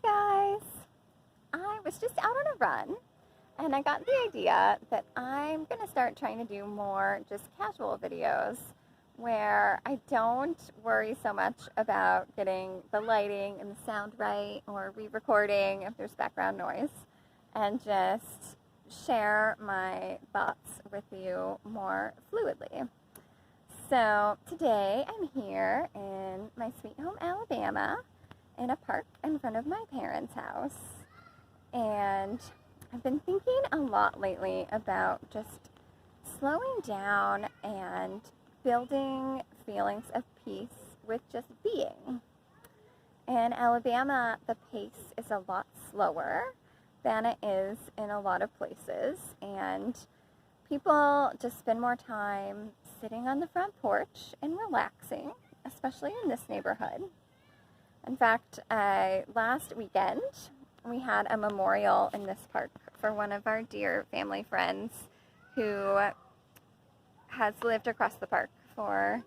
Hi guys! I was just out on a run and I got the idea that I'm going to start trying to do more just casual videos where I don't worry so much about getting the lighting and the sound right or re-recording if there's background noise, and just share my thoughts with you more fluidly. So today I'm here in my sweet home Alabama in a park in front of my parents' house, and I've been thinking a lot lately about just slowing down and building feelings of peace with just being. In Alabama, the pace is a lot slower than it is in a lot of places, and people just spend more time sitting on the front porch and relaxing, especially in this neighborhood. In fact, last weekend we had a memorial in this park for one of our dear family friends who has lived across the park for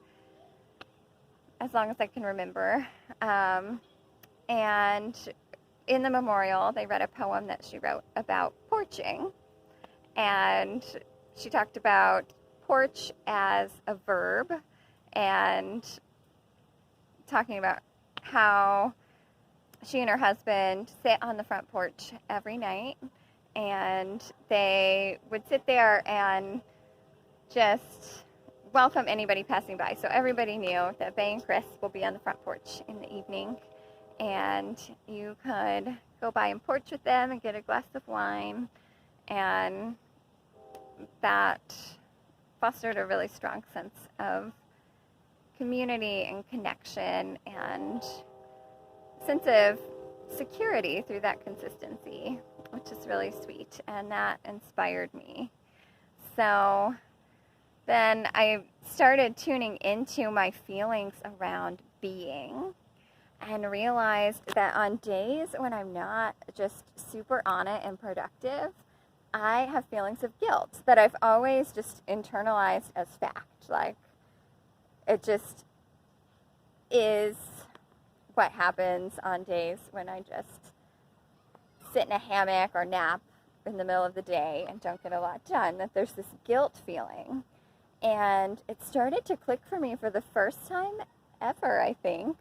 as long as I can remember. And in the memorial, they read a poem that she wrote about porching. And she talked about porch as a verb and talking about how she and her husband sit on the front porch every night, and they would sit there and just welcome anybody passing by. So everybody knew that Bay and Chris will be on the front porch in the evening, and you could go by and porch with them and get a glass of wine, and that fostered a really strong sense of community and connection and sense of security through that consistency, which is really sweet, and that inspired me. So then I started tuning into my feelings around being, and realized that on days when I'm not just super on it and productive, I have feelings of guilt that I've always just internalized as fact. Like, it just is what happens on days when I just sit in a hammock or nap in the middle of the day and don't get a lot done, that there's this guilt feeling. And it started to click for me for the first time ever, I think,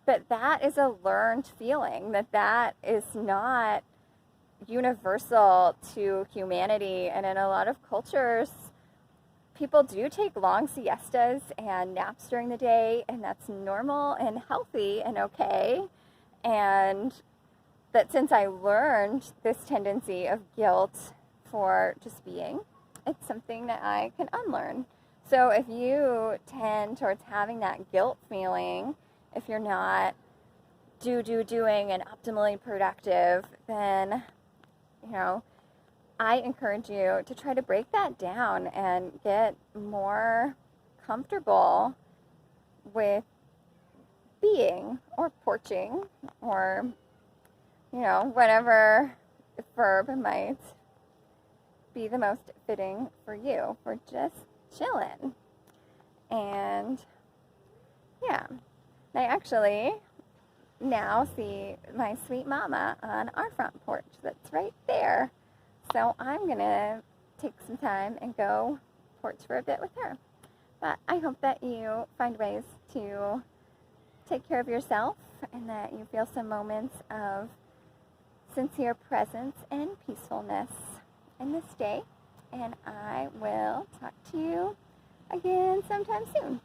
that is a learned feeling, that is not universal to humanity. And in a lot of cultures, people do take long siestas and naps during the day, and that's normal and healthy and okay. And that since I learned this tendency of guilt for just being, it's something that I can unlearn. So if you tend towards having that guilt feeling, if you're not doing and optimally productive, then, I encourage you to try to break that down and get more comfortable with being or porching or, whatever verb might be the most fitting for you, for just chilling. And yeah, I actually now see my sweet mama on our front porch that's right there. So I'm going to take some time and go porch for a bit with her. But I hope that you find ways to take care of yourself and that you feel some moments of sincere presence and peacefulness in this day. And I will talk to you again sometime soon.